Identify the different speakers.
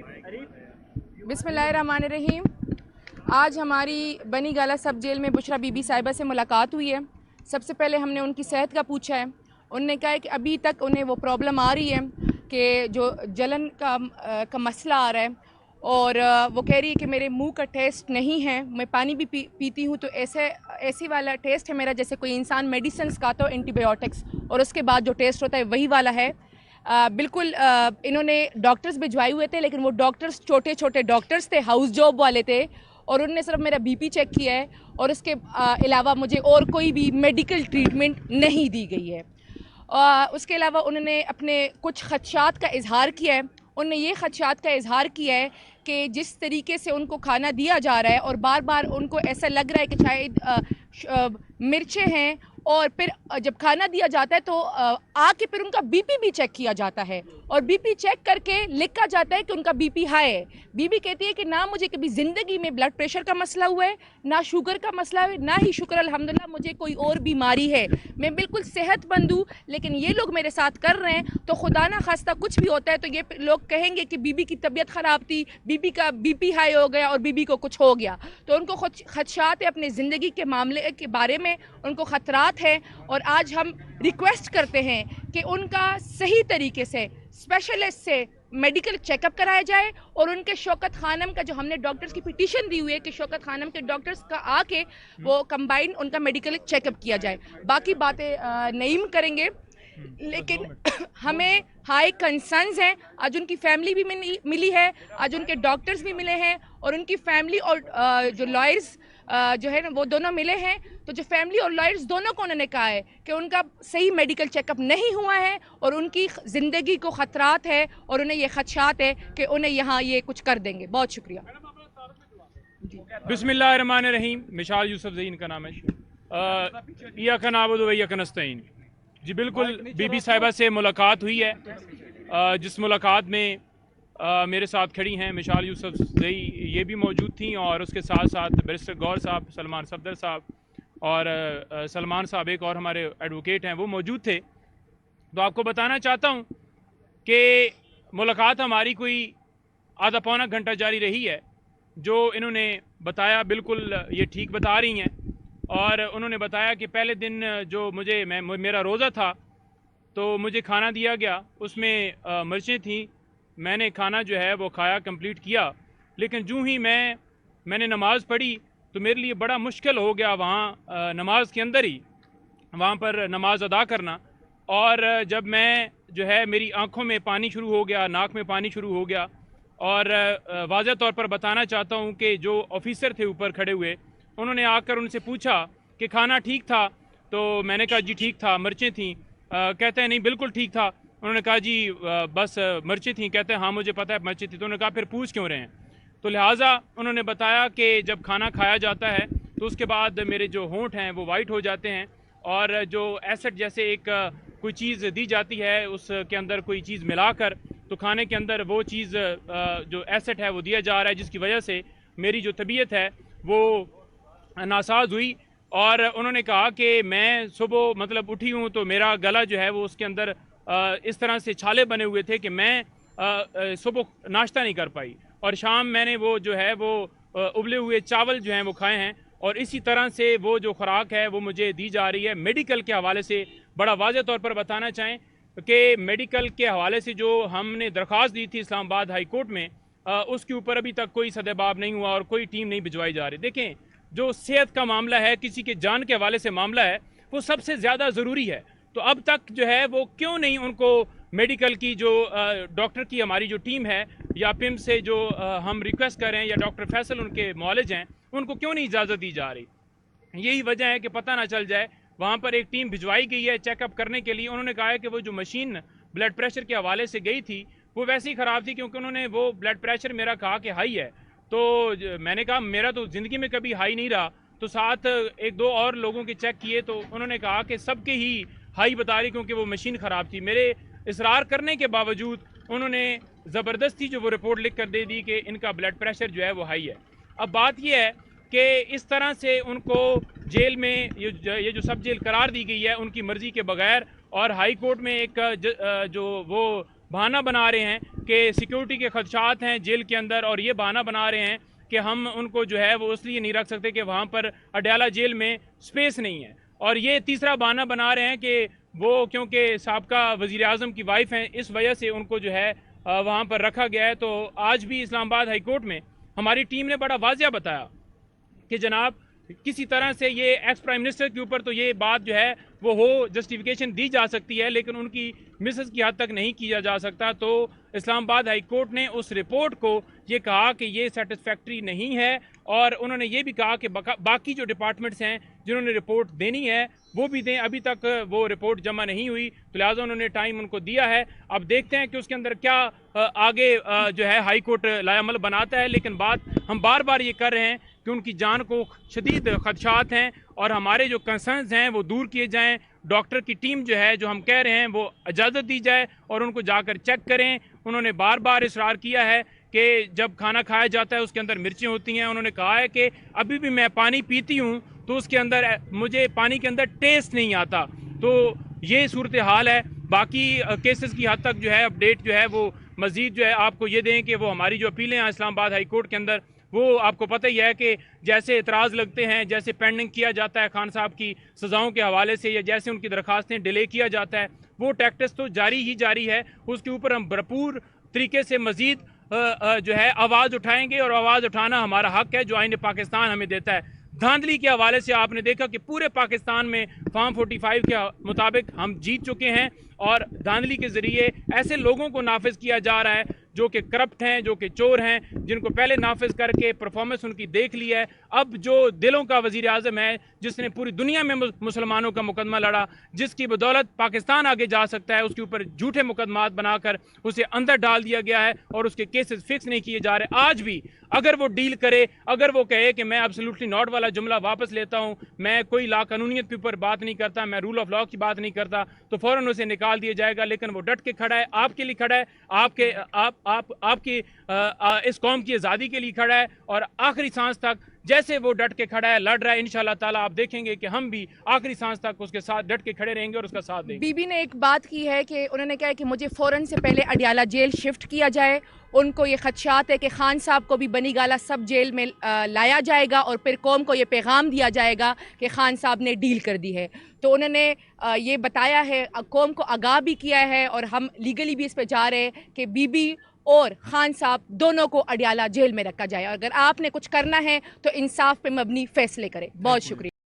Speaker 1: बिस्मिल्लाहिर्रहमानिर्रहीम। आज हमारी बनी गाला सब जेल में बुशरा बीबी साहिबा से मुलाकात हुई है। सबसे पहले हमने उनकी सेहत का पूछा है। उन्होंने कहा है कि अभी तक उन्हें वो प्रॉब्लम आ रही है कि जो जलन का मसला आ रहा है, और वो कह रही है कि मेरे मुंह का टेस्ट नहीं है। मैं पानी भी पीती हूँ तो ऐसी वाला टेस्ट है मेरा जैसे कोई इंसान मेडिसिन खाता हो, एंटीबायोटिक्स, और उसके बाद जो टेस्ट होता है वही वाला है। बिल्कुल इन्होंने डॉक्टर्स भिजवाए हुए थे, लेकिन वो डॉक्टर्स छोटे छोटे डॉक्टर्स थे, हाउस जॉब वाले थे, और उन्होंने सिर्फ मेरा बीपी चेक किया है और उसके अलावा मुझे और कोई भी मेडिकल ट्रीटमेंट नहीं दी गई है। उसके अलावा उन्होंने अपने कुछ खदशात का इजहार किया है। उन्होंने ये खदशात का इजहार किया है कि जिस तरीके से उनको खाना दिया जा रहा है और बार बार उनको ऐसा लग रहा है कि शायद मिर्चें हैं, और फिर जब खाना दिया जाता है तो आके फिर उनका बीपी भी चेक किया जाता है, और बीपी चेक करके लिखा जाता है कि उनका बीपी हाई है। बीबी कहती है कि ना मुझे कभी ज़िंदगी में ब्लड प्रेशर का मसला हुआ है, ना शुगर का मसला है, ना ही शुक्र अल्हम्दुलिल्लाह मुझे कोई और बीमारी है। मैं बिल्कुल सेहतमंद हूँ, लेकिन ये लोग मेरे साथ कर रहे हैं तो खुदा ना खास्ता कुछ भी होता है तो ये लोग कहेंगे कि बीबी की तबीयत ख़राब थी, बीबी का बीपी हाई हो गया और बीबी को कुछ हो गया। तो उनको खदशात है अपने ज़िंदगी के मामले के बारे में, उनको ख़तरात है। और आज हम रिक्वेस्ट करते हैं कि उनका सही तरीके से स्पेशलिस्ट से मेडिकल चेकअप कराया जाए, और उनके शौकत खानम का जो हमने डॉक्टर्स की पिटीशन दी हुई है कि शौकत खानम के डॉक्टर्स का आके वो कंबाइंड उनका मेडिकल चेकअप किया जाए। बाकी बातें नईम करेंगे, लेकिन हमें हाई कंसर्न्स हैं। आज उनकी फैमिली भी मिली है, आज उनके डॉक्टर्स भी मिले हैं, और उनकी फैमिली और जो लॉयर्स जो है ना वो दोनों मिले हैं। तो जो फैमिली और लॉयर्स दोनों को उन्होंने कहा है कि उनका सही मेडिकल चेकअप नहीं हुआ है और उनकी ज़िंदगी को ख़तरात है, और उन्हें ये खदशात है कि उन्हें यहाँ ये कुछ कर देंगे। बहुत शुक्रिया।
Speaker 2: बिस्मिल्लाहिर्रहमानिर्रहीम। मिशाल यूसुफ ज़ईन का नाम है। इय्याका नअबुदु व इय्याका नस्तईन। जी बिल्कुल, बीबी साहिबा से मुलाकात हुई है, जिस मुलाकात में मेरे साथ खड़ी हैं मिशाल यूसुफ ज़ई, ये भी मौजूद थी, और उसके साथ साथ बैरिस्टर गौर साहब, सलमान सफदर साहब और सलमान साहब एक और हमारे एडवोकेट हैं, वो मौजूद थे। तो आपको बताना चाहता हूँ कि मुलाकात हमारी कोई आधा पौना घंटा जारी रही है। जो इन्होंने बताया बिल्कुल ये ठीक बता रही हैं, और उन्होंने बताया कि पहले दिन जो मेरा रोज़ा था तो मुझे खाना दिया गया, उसमें मिर्चें थीं। मैंने खाना जो है वो खाया, कंप्लीट किया, लेकिन जूँ ही मैंने नमाज़ पढ़ी तो मेरे लिए बड़ा मुश्किल हो गया वहाँ नमाज के अंदर ही वहाँ पर नमाज अदा करना। और जब मैं जो है मेरी आंखों में पानी शुरू हो गया, नाक में पानी शुरू हो गया, और वाज़ह तौर पर बताना चाहता हूँ कि जो ऑफिसर थे ऊपर खड़े हुए, उन्होंने आकर उनसे पूछा कि खाना ठीक था, तो मैंने कहा जी ठीक था, मिर्चें थीं। कहते हैं नहीं बिल्कुल ठीक था। उन्होंने कहा जी बस मिर्चें थीं। कहते हैं हाँ मुझे पता है मिर्चें थी। तो उन्होंने कहा फिर पूछ क्यों रहे हैं? तो लिहाजा उन्होंने बताया कि जब खाना खाया जाता है तो उसके बाद मेरे जो होंठ हैं वो वाइट हो जाते हैं, और जो एसिड जैसे एक कोई चीज़ दी जाती है उसके अंदर कोई चीज़ मिलाकर, तो खाने के अंदर वो चीज़ जो एसिड है वो दिया जा रहा है, जिसकी वजह से मेरी जो तबीयत है वो नासाज हुई। और उन्होंने कहा कि मैं सुबह मतलब उठी हूँ तो मेरा गला जो है वो उसके अंदर इस तरह से छाले बने हुए थे कि मैं सुबह नाश्ता नहीं कर पाई, और शाम मैंने वो जो है वो उबले हुए चावल जो हैं वो खाए हैं, और इसी तरह से वो जो खुराक है वो मुझे दी जा रही है। मेडिकल के हवाले से बड़ा वाज़ेह तौर पर बताना चाहें कि मेडिकल के हवाले से जो हमने दरख्वास्त दी थी इस्लामाबाद हाई कोर्ट में, उसके ऊपर अभी तक कोई सदेबाब नहीं हुआ और कोई टीम नहीं भिजवाई जा रही। देखें, जो सेहत का मामला है, किसी के जान के हवाले से मामला है, वो सबसे ज़्यादा ज़रूरी है। तो अब तक जो है वो क्यों नहीं उनको मेडिकल की जो डॉक्टर की हमारी जो टीम है, या पिम से जो हम रिक्वेस्ट कर रहे हैं, या डॉक्टर फैसल उनके मौलिज हैं, उनको क्यों नहीं इजाज़त दी जा रही? यही वजह है कि पता ना चल जाए। वहाँ पर एक टीम भिजवाई गई है चेकअप करने के लिए। उन्होंने कहा है कि वो जो मशीन ब्लड प्रेशर के हवाले से गई थी वो वैसे ही ख़राब थी, क्योंकि उन्होंने वो ब्लड प्रेशर मेरा कहा कि हाई है। तो मैंने कहा मेरा तो ज़िंदगी में कभी हाई नहीं रहा। तो साथ एक दो और लोगों के चेक किए तो उन्होंने कहा कि सबके ही हाई बता रही, क्योंकि वो मशीन ख़राब थी। मेरे इसरार करने के बावजूद उन्होंने ज़बरदस्ती जो वो रिपोर्ट लिख कर दे दी कि इनका ब्लड प्रेशर जो है वो हाई है। अब बात यह है कि इस तरह से उनको जेल में ये जो सब जेल करार दी गई है उनकी मर्ज़ी के बगैर, और हाई कोर्ट में एक जो वो बहाना बना रहे हैं कि सिक्योरिटी के खदशात हैं जेल के अंदर, और ये बहाना बना रहे हैं कि हम उनको जो है वो इसलिए नहीं रख सकते कि वहाँ पर अडयाला जेल में स्पेस नहीं है। और ये तीसरा बहाना बना रहे हैं कि वो क्योंकि साबका वज़ीर आज़म की वाइफ हैं, इस वजह से उनको जो है वहाँ पर रखा गया है। तो आज भी इस्लामाबाद हाई कोर्ट में हमारी टीम ने बड़ा वाज़िया बताया कि जनाब किसी तरह से ये एक्स प्राइम मिनिस्टर के ऊपर तो ये बात जो है वो हो, जस्टिफिकेशन दी जा सकती है, लेकिन उनकी मिसेस की हद तक नहीं किया जा सकता। तो इस्लामाबाद हाई कोर्ट ने उस रिपोर्ट को ये कहा कि ये सेटिस्फैक्ट्री नहीं है, और उन्होंने ये भी कहा कि बाकी जो डिपार्टमेंट्स हैं जिन्होंने रिपोर्ट देनी है वो भी दें, अभी तक वो रिपोर्ट जमा नहीं हुई, तो लिहाजा उन्होंने टाइम उनको दिया है। अब देखते हैं कि उसके अंदर क्या आगे जो है हाई कोर्ट लायामल बनाता है। लेकिन बात हम बार बार ये कर रहे हैं कि उनकी जान को शदीद खदशात हैं और हमारे जो कंसर्न्स हैं वो दूर किए जाएँ। डॉक्टर की टीम जो है, जो हम कह रहे हैं, वो इजाज़त दी जाए और उनको जाकर चेक करें। उन्होंने बार बार इसरार किया है कि जब खाना खाया जाता है उसके अंदर मिर्चें होती हैं। उन्होंने कहा है कि अभी भी मैं पानी पीती हूँ तो उसके अंदर मुझे पानी के अंदर टेस्ट नहीं आता। तो ये सूरत हाल है। बाकी केसेस की हद तक जो है अपडेट जो है वो मज़ीद जो है आपको ये दें कि वो हमारी जो अपीलें हैं इस्लामाबाद हाई कोर्ट के अंदर, वो आपको पता ही है कि जैसे एतराज़ लगते हैं, जैसे पेंडिंग किया जाता है खान साहब की सज़ाओं के हवाले से, या जैसे उनकी दरख्वास्तें डिले किया जाता है, वो टैक्टिस तो जारी ही जारी है। उसके ऊपर हम भरपूर तरीके से मज़ीद जो है आवाज़ उठाएंगे, और आवाज़ उठाना हमारा हक है जो आईन पाकिस्तान हमें देता है। धांधली के हवाले से आपने देखा कि पूरे पाकिस्तान में फॉर्म 45 के मुताबिक हम जीत चुके हैं, और धांधली के ज़रिए ऐसे लोगों को नाफिज किया जा रहा है जो कि करप्ट हैं, जो कि चोर हैं, जिनको पहले नाफिज करके परफॉर्मेंस उनकी देख ली है। अब जो दिलों का वज़ीर आज़म है, जिसने पूरी दुनिया में मुसलमानों का मुकदमा लड़ा, जिसकी बदौलत पाकिस्तान आगे जा सकता है, उसके ऊपर झूठे मुकदमात बनाकर उसे अंदर डाल दिया गया है और उसके केसेस फिक्स नहीं किए जा रहे। आज भी अगर वो डील करे, अगर वो कहे कि मैं एब्सोल्युटली नॉट वाला जुमला वापस लेता हूँ, मैं कोई ला कानूनियत के ऊपर बात नहीं करता, मैं रूल ऑफ लॉ की बात नहीं करता, तो फ़ौरन उसे निकाल दिया जाएगा। लेकिन वो डट के खड़ा है, आपके लिए खड़ा है, आपकी इस कौम की आज़ादी के लिए खड़ा है, और आखिरी सांस तक जैसे वो डट के खड़ा है, लड़ रहा है, इंशाल्लाह ताला आप देखेंगे कि हम भी आखिरी सांस तक उसके साथ डट के खड़े रहेंगे और उसका साथ देंगे।
Speaker 1: बीबी ने एक बात की है कि उन्होंने कहा है कि मुझे फ़ौरन से पहले अडयाला जेल शिफ्ट किया जाए। उनको ये खदशात है कि खान साहब को भी बनी गाला सब जेल में लाया जाएगा और फिर कौम को ये पैगाम दिया जाएगा कि खान साहब ने डील कर दी है। तो उन्होंने ये बताया है, कौम को आगाह भी किया है, और हम लीगली भी इस पर जा रहे हैं कि बीबी और खान साहब दोनों को अडयाला जेल में रखा जाए। और अगर आपने कुछ करना है तो इंसाफ पे मबनी फैसले करें। बहुत शुक्रिया।